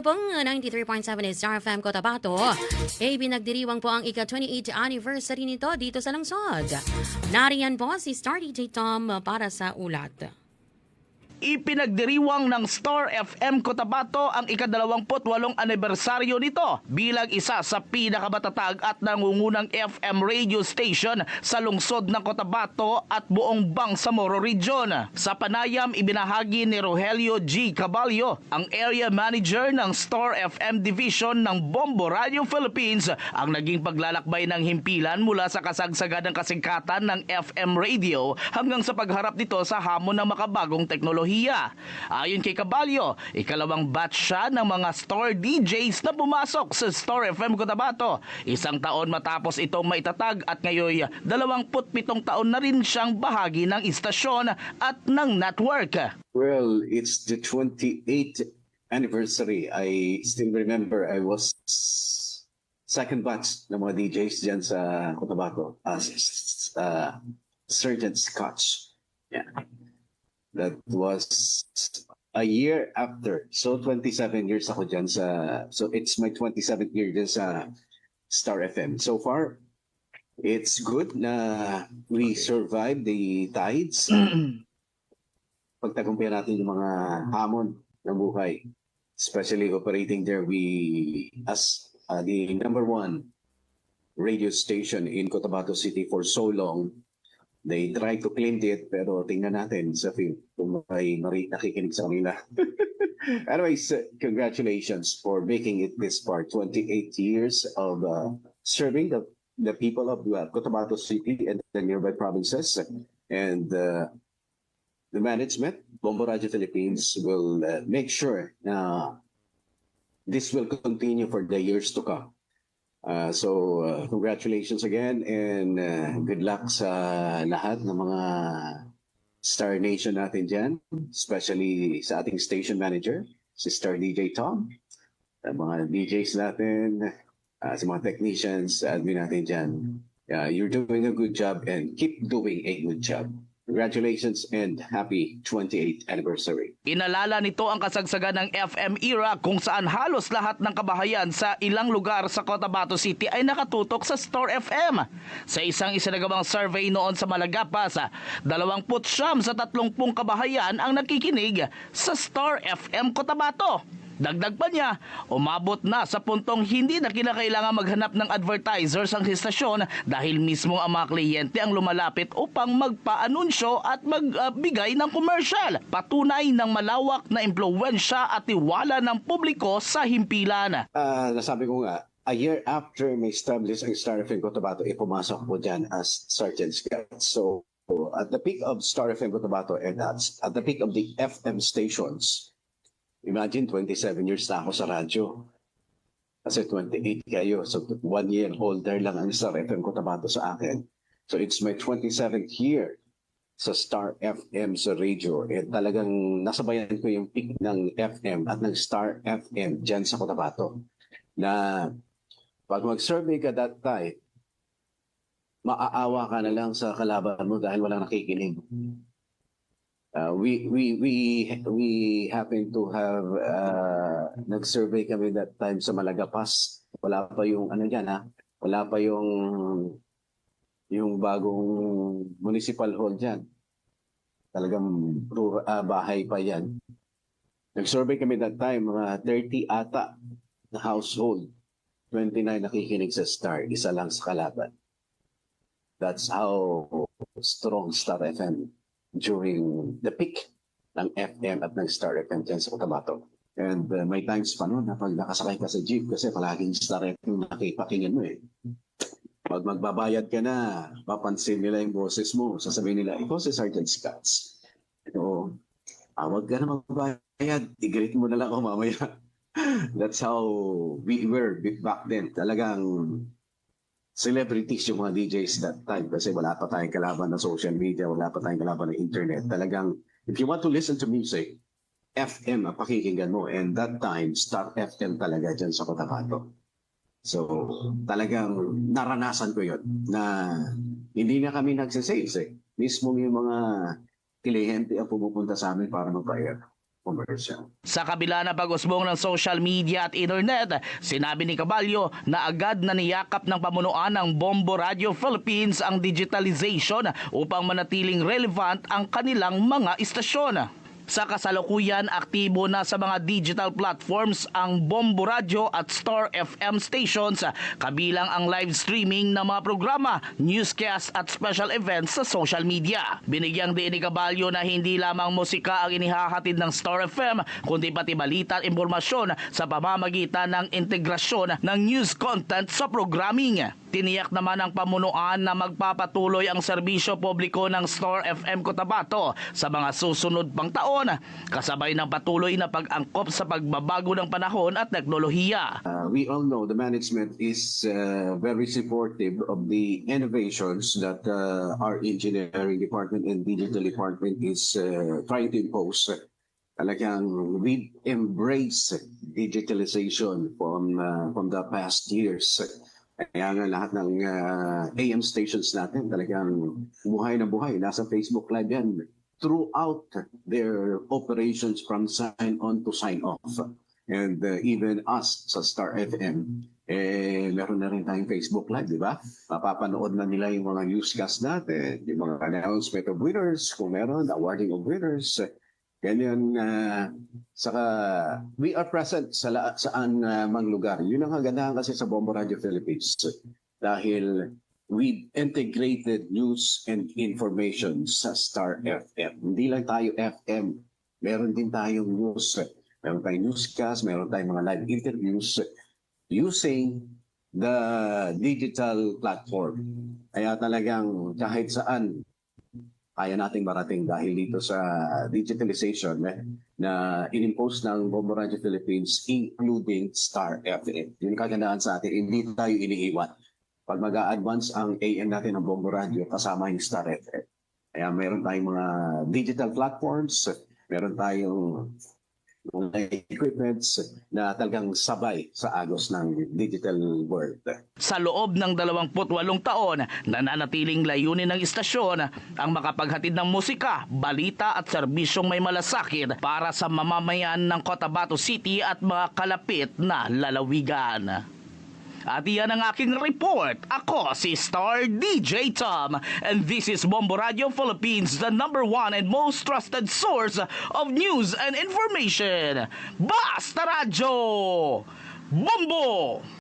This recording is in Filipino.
Pong 93.7 Star FM Cotabato, pinagdiriwang po ang ika-28th anniversary nito dito sa lungsod. Nariyan po si Star DJ Tom para sa ulat. Ipinagdiriwang ng Star FM Cotabato ang ika-28 anibersaryo nito bilang isa sa pinakamatatag at nangungunang FM radio station sa lungsod ng Cotabato at buong Bangsamoro Region. Sa panayam, ibinahagi ni Rogelio G. Caballo, ang area manager ng Star FM Division ng Bombo Radio Philippines, ang naging paglalakbay ng himpilan mula sa kasagsagan ng kasikatan ng FM radio hanggang sa pagharap nito sa hamon ng makabagong teknolohiya. Ayon kay Caballo, ikalawang batch siya ng mga Star DJs na pumasok sa Star FM Cotabato. Isang taon matapos itong maitatag at ngayon 27 taon na rin siyang bahagi ng istasyon at ng network. Well, it's the 28th anniversary. I still remember I was second batch ng mga DJs dyan sa Cotabato as Sergeant Scotch. Yeah. That was a year after. So 27 years ako dyan so it's my 27th year dyan sa Star FM. So far, it's good na we survived the tides. Pagtagumpayan natin yung mga hamon ng buhay. Especially operating there, we as the #1 radio station in Cotabato City for so long. They try to claim it, pero tingnan natin sa film kung may nakikinig sa kanila. Anyways, congratulations for making it this far. 28 years of serving the people of Cotabato City and the nearby provinces. And the management, Bombo Radio Philippines, will make sure na this will continue for the years to come. So congratulations again and good luck sa lahat ng mga Star Nation natin dyan, especially sa ating station manager, si Star DJ Tom, sa mga DJs natin, sa mga technicians, admin natin dyan. You're doing a good job and keep doing a good job. Congratulations and happy 28th anniversary. Inalala nito ang kasagsagan ng FM era kung saan halos lahat ng kabahayan sa ilang lugar sa Cotabato City ay nakatutok sa Star FM. Sa isang isinagawang survey noon sa Malagapas, 29 sa 30 kabahayan ang nakikinig sa Star FM Cotabato. Dagdag pa niya, umabot na sa puntong hindi na kinakailangan maghanap ng advertisers ang istasyon dahil mismo ang mga kliyente ang lumalapit upang magpaanunsyo at magbigay ng commercial. Patunay ng malawak na impluwensya at tiwala ng publiko sa himpilan. Nasabi ko nga, a year after may establish ang Star FM Cotabato, pumasok po dyan as Sergeant Scott. So at the peak of Star FM Cotabato and at the peak of the FM stations, imagine, 27 years na ako sa radyo. Kasi 28 kayo. So 1 year older lang ang Star FM Cotabato sa akin. So it's my 27th year sa Star FM sa radio. At talagang nasabayan ko yung peak ng FM at ng Star FM dyan sa Cotabato. Na pag mag-survey ka that time, maaawa ka na lang sa kalaban mo dahil walang nakikinig. We happen to have nag-survey kami that time sa Malagapas. Wala pa yung wala pa yung bagong municipal hall diyan. Talagang bahay pa yan. Nag-survey kami that time, mga 30 ata na household. 29 nakikinig sa Star, isa lang sa kalaban. That's how strong Star FM during the peak ng FM at ng Star FM dyan sa Cotabato. And may times pa noon na pag nakasakay ka sa jeep kasi palaging Star FM nakipakinggan mo eh. Pag magbabayad ka na, papansin nila yung boses mo. Sasabihin nila, ikaw si Sergeant Scotts. So, wag ka na magbayad. I-greet mo na lang ako mamaya. That's how we were back then. Talagang celebrities yung mga DJs that time kasi wala pa tayong kalaban ng social media, wala pa tayong kalaban ng internet. Talagang, if you want to listen to music, FM ang pakikinggan mo. And that time, Star FM talaga dyan sa Cotabato. So, talagang naranasan ko yun na hindi na kami nagsisales eh. Mismo yung mga kliyente ang pumupunta sa amin para mag-prayer. commercial. Sa kabila ng pag-usbong ng social media at internet, sinabi ni Caballo na agad na niyakap ng pamunuan ng Bombo Radio Philippines ang digitalization upang manatiling relevant ang kanilang mga istasyon. Sa kasalukuyan, aktibo na sa mga digital platforms ang Bombo Radio at Star FM stations, kabilang ang live streaming ng mga programa, newscast at special events sa social media. Binigyang diin ni Caballo na hindi lamang musika ang inihahatid ng Star FM, kundi pati balita at impormasyon sa pamamagitan ng integrasyon ng news content sa programming. Tiniyak naman ng pamunuan na magpapatuloy ang serbisyo publiko ng Star FM Cotabato sa mga susunod pang taon, kasabay ng patuloy na pag-angkop sa pagbabago ng panahon at teknolohiya. We all know the management is very supportive of the innovations that our engineering department and digital department is trying to impose. Talagang we embrace digitalization from the past years. Kaya nga lahat ng AM stations natin talagang buhay na buhay. Nasa Facebook Live yan throughout their operations from sign on to sign off. And even us sa Star FM, meron na rin tayong Facebook Live, di ba? Mapapanood na nila yung mga newscast natin, yung mga announcement of winners, kung meron, awarding of winners. Ganyan, saka we are present sa saan mang lugar. Yun ang kagandahan kasi sa Bombo Radio Philippines. Dahil we integrated news and information sa Star FM. Hindi lang tayo FM, meron din tayong news. Meron tayong newscast, meron tayong mga live interviews using the digital platform. Kaya talagang kahit saan, kaya nating marating dahil dito sa digitalization na inimpose ng Bombo Radio Philippines, including Star FM. Yung kagandahan sa atin, hindi tayo iniiwan. Pag mag-a-advance ang AM natin ng Bombo Radio, kasama yung Star FM. Kaya meron tayong mga digital platforms, meron tayong mga equipments na talagang sabay sa agos ng digital world. Sa loob ng 28 taon, nananatiling layunin ng istasyon ang makapaghatid ng musika, balita at serbisyong may malasakit para sa mamamayan ng Cotabato City at mga kalapit na lalawigan. At iyan ang aking report. Ako si Star DJ Tom, and this is Bombo Radio Philippines, the #1 and most trusted source of news and information. Basta Radyo! Bombo!